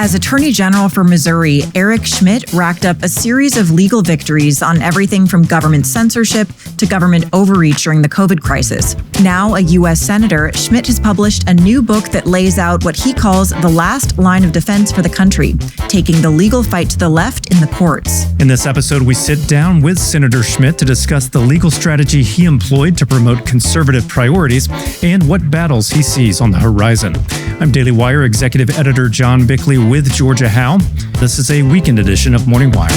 As Attorney General for Missouri, Eric Schmitt racked up a series of legal victories on everything from government censorship to government overreach during the COVID crisis. Now a U.S. Senator, Schmitt has published a new book that lays out what he calls the last line of defense for the country, taking the legal fight to the left in the courts. In this episode, we sit down with Senator Schmitt to discuss the legal strategy he employed to promote conservative priorities and what battles he sees on the horizon. I'm Daily Wire Executive Editor John Bickley with Georgia Howe. This is a weekend edition of Morning Wire.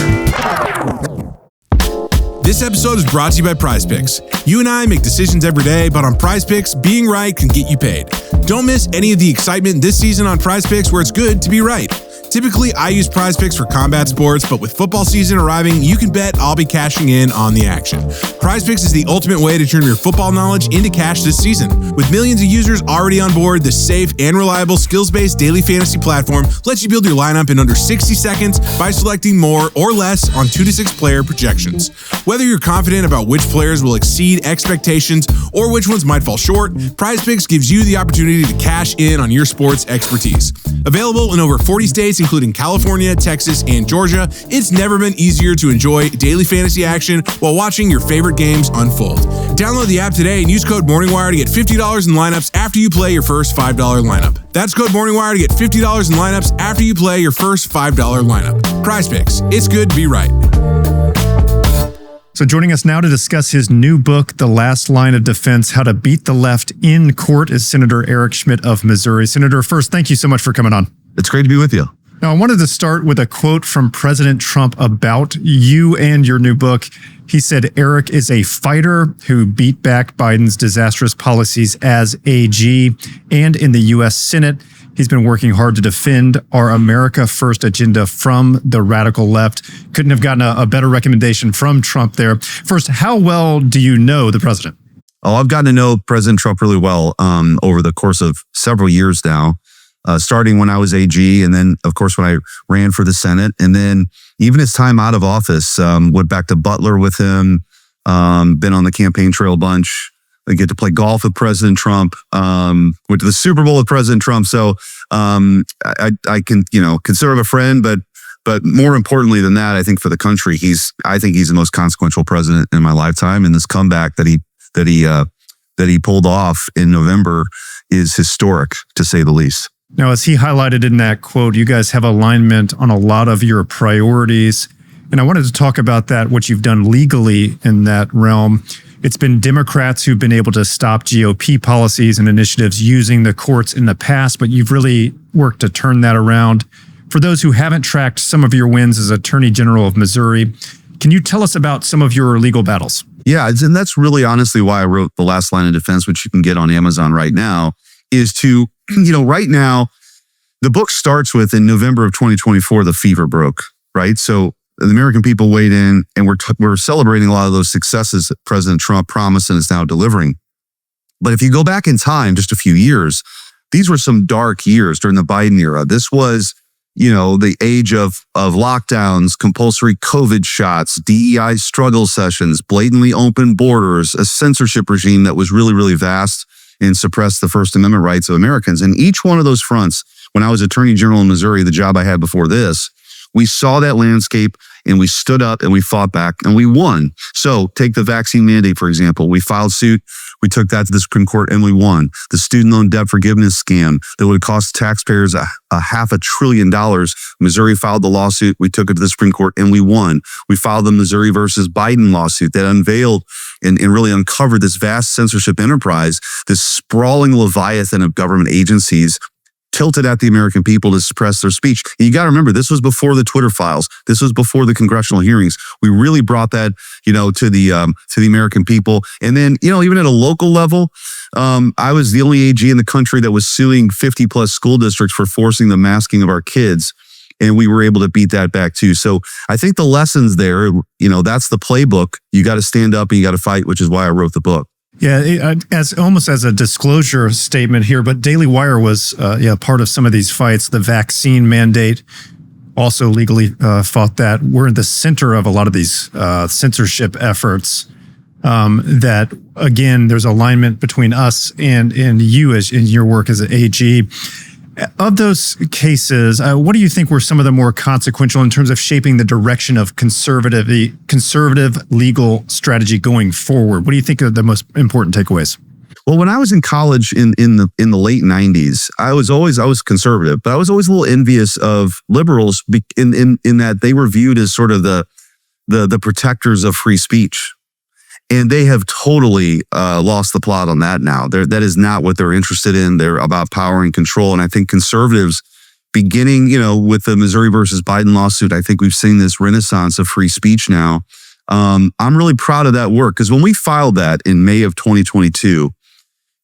This episode is brought to you by PrizePicks. You and I make decisions every day, but on PrizePicks, being right can get you paid. Don't miss any of the excitement this season on PrizePicks, where it's good to be right. Typically, I use PrizePicks for combat sports, but with football season arriving, you can bet I'll be cashing in on the action. PrizePicks is the ultimate way to turn your football knowledge into cash this season. With millions of users already on board, the safe and reliable skills-based daily fantasy platform lets you build your lineup in under 60 seconds by selecting more or less on 2 to 6 player projections. Whether you're confident about which players will exceed expectations or which ones might fall short, PrizePicks gives you the opportunity to cash in on your sports expertise. Available in over 40 states, including California, Texas, and Georgia, it's never been easier to enjoy daily fantasy action while watching your favorite games unfold. Download the app today and use code MorningWire to get $50 in lineups after you play your first $5 lineup. That's code MorningWire to get $50 in lineups after you play your first $5 lineup. PrizePicks. It's good to be right. So joining us now to discuss his new book, The Last Line of Defense, How to Beat the Left in Court, is Senator Eric Schmitt of Missouri. Senator, first, thank you so much for coming on. It's great to be with you. Now, I wanted to start with a quote from President Trump about you and your new book. He said, Eric is a fighter who beat back Biden's disastrous policies as AG, and in the U.S. Senate, he's been working hard to defend our America First agenda from the radical left. Couldn't have gotten a better recommendation from Trump there. First, how well do you know the president? Oh, I've gotten to know President Trump really well over the course of several years now. Starting when I was AG, and then, of course, when I ran for the Senate, and then even his time out of office, went back to Butler with him, been on the campaign trail a bunch. I get to play golf with President Trump, went to the Super Bowl with President Trump. So I can, consider him a friend, but more importantly than that, I think for the country, I think he's the most consequential president in my lifetime. And this comeback that he pulled off in November is historic, to say the least. Now, as he highlighted in that quote, you guys have alignment on a lot of your priorities. And I wanted to talk about that, what you've done legally in that realm. It's been Democrats who've been able to stop GOP policies and initiatives using the courts in the past, but you've really worked to turn that around. For those who haven't tracked some of your wins as Attorney General of Missouri, can you tell us about some of your legal battles? Yeah, and that's really honestly why I wrote The Last Line of Defense, which you can get on Amazon right now, is to, right now, the book starts with, in November of 2024, the fever broke, right? So the American people weighed in, and we're celebrating a lot of those successes that President Trump promised and is now delivering. But if you go back in time just a few years, these were some dark years during the Biden era. This was, the age of lockdowns, compulsory COVID shots, DEI struggle sessions, blatantly open borders, a censorship regime that was really, really vast and suppressed the First Amendment rights of Americans. And each one of those fronts, when I was Attorney General in Missouri, the job I had before this, we saw that landscape and we stood up and we fought back and we won. So take the vaccine mandate, for example. We filed suit. We took that to the Supreme Court and we won. The student loan debt forgiveness scam that would cost taxpayers a $500 billion. Missouri filed the lawsuit. We took it to the Supreme Court and we won. We filed the Missouri versus Biden lawsuit that unveiled and really uncovered this vast censorship enterprise, this sprawling leviathan of government agencies tilted at the American people to suppress their speech. And you got to remember, this was before the Twitter files. This was before the congressional hearings. We really brought that, to the American people. And then, even at a local level, I was the only AG in the country that was suing 50 plus school districts for forcing the masking of our kids. And we were able to beat that back too. So I think the lessons there, that's the playbook. You got to stand up and you got to fight, which is why I wrote the book. Yeah, almost as a disclosure statement here, but Daily Wire was part of some of these fights. The vaccine mandate also legally fought that. We're in the center of a lot of these censorship efforts that, again, there's alignment between us and you as in your work as an AG. Of those cases, what do you think were some of the more consequential in terms of shaping the direction of conservative legal strategy going forward? What do you think are the most important takeaways? Well, when I was in college in the late 90s, I was conservative, but I was always a little envious of liberals in that they were viewed as sort of the protectors of free speech. And they have totally lost the plot on that now. That is not what they're interested in. They're about power and control. And I think conservatives, beginning, with the Missouri versus Biden lawsuit, I think we've seen this renaissance of free speech now. I'm really proud of that work, because when we filed that in May of 2022,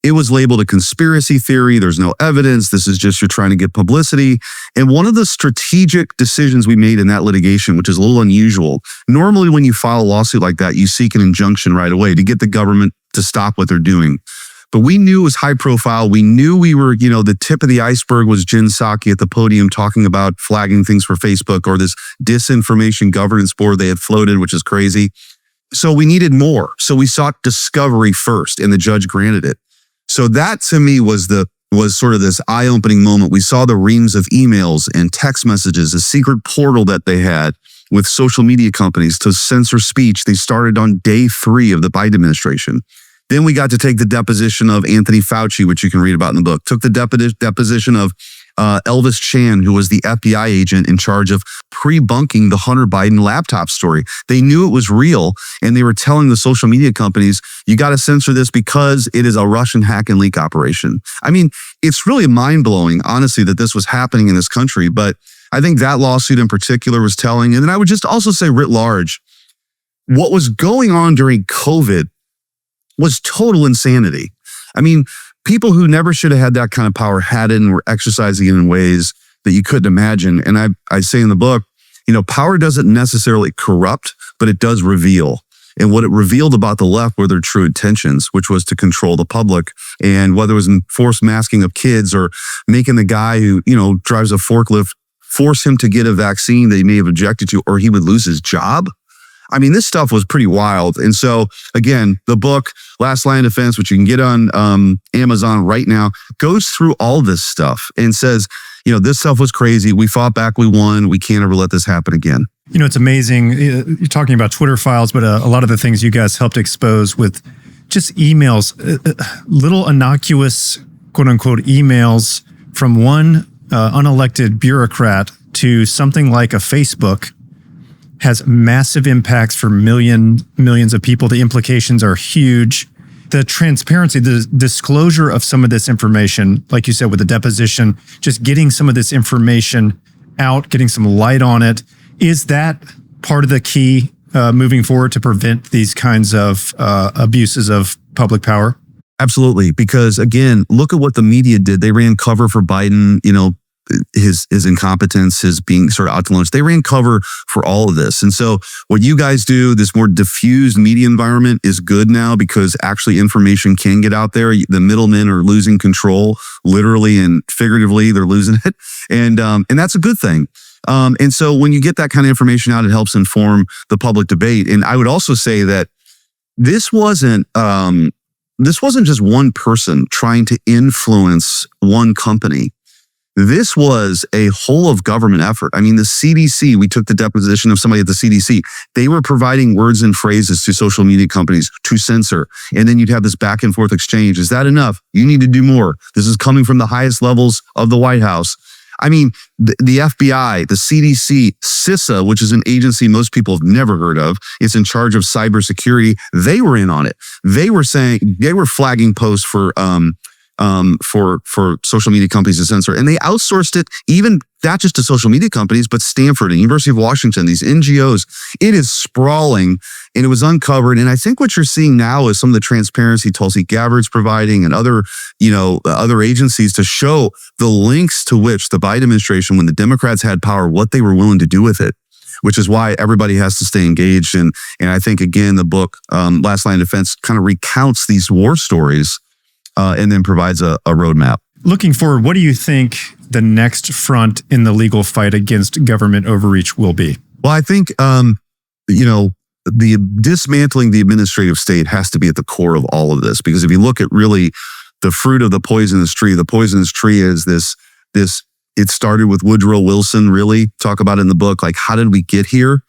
it was labeled a conspiracy theory. There's no evidence. This is just you're trying to get publicity. And one of the strategic decisions we made in that litigation, which is a little unusual, normally when you file a lawsuit like that, you seek an injunction right away to get the government to stop what they're doing. But we knew it was high profile. We knew we were, the tip of the iceberg was Jen Psaki at the podium talking about flagging things for Facebook, or this disinformation governance board they had floated, which is crazy. So we needed more. So we sought discovery first, and the judge granted it. So that to me was sort of this eye-opening moment. We saw the reams of emails and text messages, a secret portal that they had with social media companies to censor speech. They started on day 3 of the Biden administration. Then we got to take the deposition of Anthony Fauci, which you can read about in the book. Took the deposition of Elvis Chan, who was the FBI agent in charge of pre-bunking the Hunter Biden laptop story. They knew it was real, and they were telling the social media companies, you got to censor this because it is a Russian hack and leak operation. I mean, it's really mind-blowing, honestly, that this was happening in this country. But I think that lawsuit in particular was telling. And then I would just also say writ large, what was going on during COVID was total insanity. I mean, people who never should have had that kind of power had it and were exercising it in ways that you couldn't imagine. And I say in the book, power doesn't necessarily corrupt, but it does reveal. And what it revealed about the left were their true intentions, which was to control the public. And whether it was enforced masking of kids, or making the guy who, drives a forklift, force him to get a vaccine that he may have objected to, or he would lose his job. I mean, this stuff was pretty wild. And so, again, the book, Last Line of Defense, which you can get on Amazon right now, goes through all this stuff and says, this stuff was crazy. We fought back. We won. We can't ever let this happen again. It's amazing. You're talking about Twitter files, but a lot of the things you guys helped expose with just emails, little innocuous, quote unquote, emails from one unelected bureaucrat to something like a Facebook has massive impacts for millions of people. The implications are huge. The transparency, the disclosure of some of this information, like you said, with the deposition, just getting some of this information out, getting some light on it, is that part of the key moving forward to prevent these kinds of abuses of public power? Absolutely. Because again, look at what the media did. They ran cover for Biden, his incompetence, his being sort of out to lunch. They ran cover for all of this. And so what you guys do, this more diffused media environment, is good now, because actually information can get out there. The middlemen are losing control, literally and figuratively, they're losing it. And that's a good thing. And so when you get that kind of information out, it helps inform the public debate. And I would also say that this wasn't just one person trying to influence one company. This was a whole of government effort. I mean, the CDC, we took the deposition of somebody at the CDC. They were providing words and phrases to social media companies to censor. And then you'd have this back and forth exchange. Is that enough? You need to do more. This is coming from the highest levels of the White House. I mean, the FBI, the CDC, CISA, which is an agency most people have never heard of. It's in charge of cybersecurity. They were in on it. They were flagging posts for social media companies to censor. And they outsourced it, even not just to social media companies, but Stanford and University of Washington, these NGOs. It is sprawling, and it was uncovered. And I think what you're seeing now is some of the transparency Tulsi Gabbard's providing, and other agencies, to show the links to which the Biden administration, when the Democrats had power, what they were willing to do with it, which is why everybody has to stay engaged. And I think, again, the book, Last Line of Defense, kind of recounts these war stories, and then provides a roadmap. Looking forward, what do you think the next front in the legal fight against government overreach will be? Well, I think, the dismantling the administrative state has to be at the core of all of this. Because if you look at really the fruit of the poisonous tree is this It started with Woodrow Wilson, really talk about it in the book, like, how did we get here?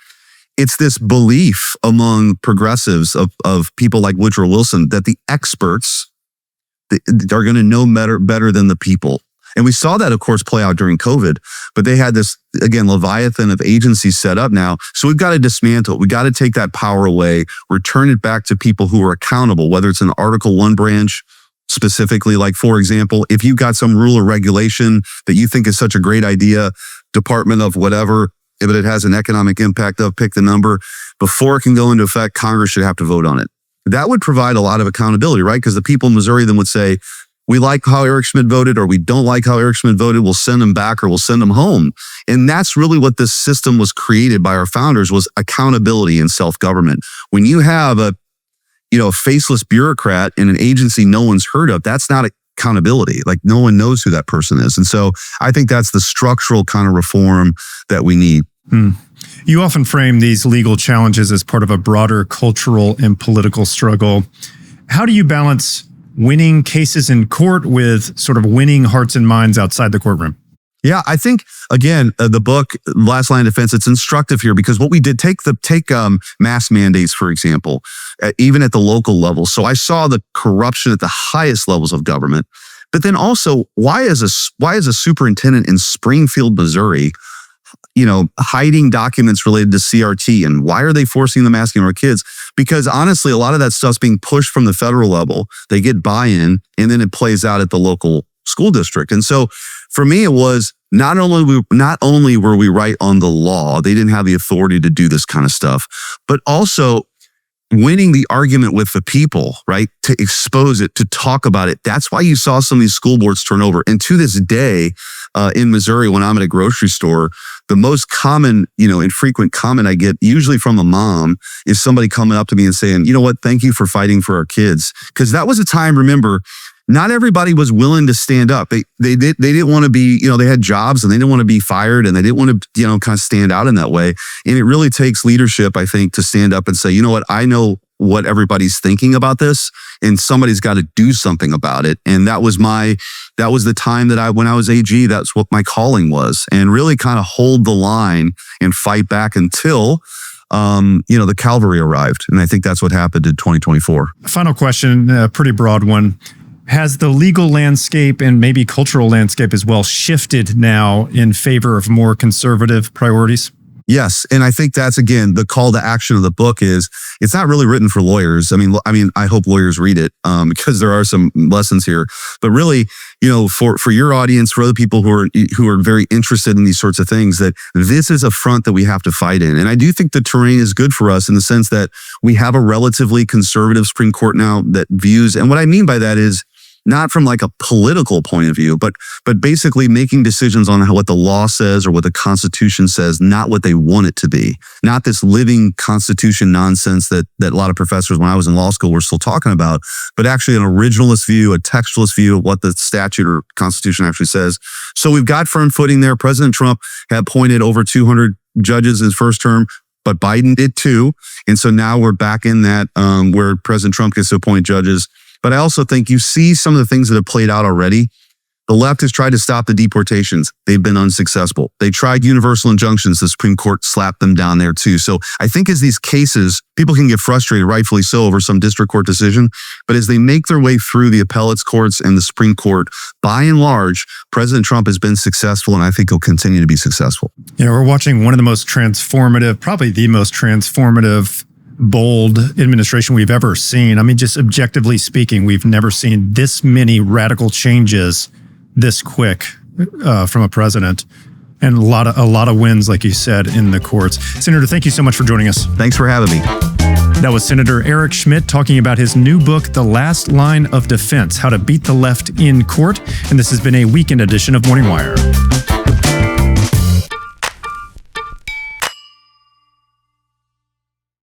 It's this belief among progressives of people like Woodrow Wilson that the experts are going to know better than the people. And we saw that, of course, play out during COVID, but they had this, again, Leviathan of agencies set up now. So we've got to dismantle it. We got to take that power away, return it back to people who are accountable, whether it's an Article 1 branch, specifically, like, for example, if you've got some rule or regulation that you think is such a great idea, Department of whatever, if it has an economic impact of, pick the number, before it can go into effect, Congress should have to vote on it. That would provide a lot of accountability, right? Because the people in Missouri then would say, we like how Eric Schmitt voted, or we don't like how Eric Schmitt voted, we'll send him back or we'll send him home. And that's really what this system was created by our founders, was accountability and self-government. When you have a faceless bureaucrat in an agency no one's heard of, that's not accountability. Like, no one knows who that person is. And so I think that's the structural kind of reform that we need. You often frame these legal challenges as part of a broader cultural and political struggle. How do you balance winning cases in court with sort of winning hearts and minds outside the courtroom? Yeah, I think, again, the book, Last Line of Defense, it's instructive here because what we did, take mask mandates, for example, even at the local level. So I saw the corruption at the highest levels of government. But then also, why is a superintendent in Springfield, Missouri, hiding documents related to CRT, and why are they forcing the masking of our kids? Because honestly, a lot of that stuff's being pushed from the federal level. They get buy-in, and then it plays out at the local school district. And so for me, it was not only were we right on the law, they didn't have the authority to do this kind of stuff, but also winning the argument with the people, right? To expose it, to talk about it. That's why you saw some of these school boards turn over. And to this day, in Missouri, when I'm at a grocery store, the most common, infrequent comment I get, usually from a mom, is somebody coming up to me and saying, you know what, thank you for fighting for our kids. Because that was a time, remember, not everybody was willing to stand up. They didn't want to be, they had jobs and they didn't want to be fired, and they didn't want to, kind of stand out in that way. And it really takes leadership, I think, to stand up and say, you know what, I know what everybody's thinking about this, and somebody's got to do something about it. And that was the time that when I was AG, that's what my calling was, and really kind of hold the line and fight back until the cavalry arrived. And I think that's what happened in 2024. Final question, a pretty broad one. Has the legal landscape and maybe cultural landscape as well shifted now in favor of more conservative priorities? Yes. And I think that's, again, the call to action of the book is, it's not really written for lawyers. I mean, I hope lawyers read it because there are some lessons here. But really, for your audience, for other people who are very interested in these sorts of things, that this is a front that we have to fight in. And I do think the terrain is good for us in the sense that we have a relatively conservative Supreme Court now that views, and what I mean by that is, not from like a political point of view, but basically making decisions on what the law says or what the Constitution says, not what they want it to be. Not this living Constitution nonsense that a lot of professors when I was in law school were still talking about, but actually an originalist view, a textualist view of what the statute or Constitution actually says. So we've got firm footing there. President Trump had appointed over 200 judges in his first term, but Biden did too. And so now we're back in that where President Trump gets to appoint judges. But I also think you see some of the things that have played out already. The left has tried to stop the deportations. They've been unsuccessful. They tried universal injunctions. The Supreme Court slapped them down there too. So I think as these cases, people can get frustrated, rightfully so, over some district court decision. But as they make their way through the appellates courts and the Supreme Court, by and large, President Trump has been successful, and I think he'll continue to be successful. We're watching one of the most transformative, probably the most transformative, bold administration we've ever seen. I mean, just objectively speaking, we've never seen this many radical changes this quick from a president, and a lot of wins, like you said, in the courts. Senator, thank you so much for joining us. Thanks for having me. That was Senator Eric Schmitt talking about his new book, The Last Line of Defense: How to Beat the Left in Court. And this has been a weekend edition of Morning Wire.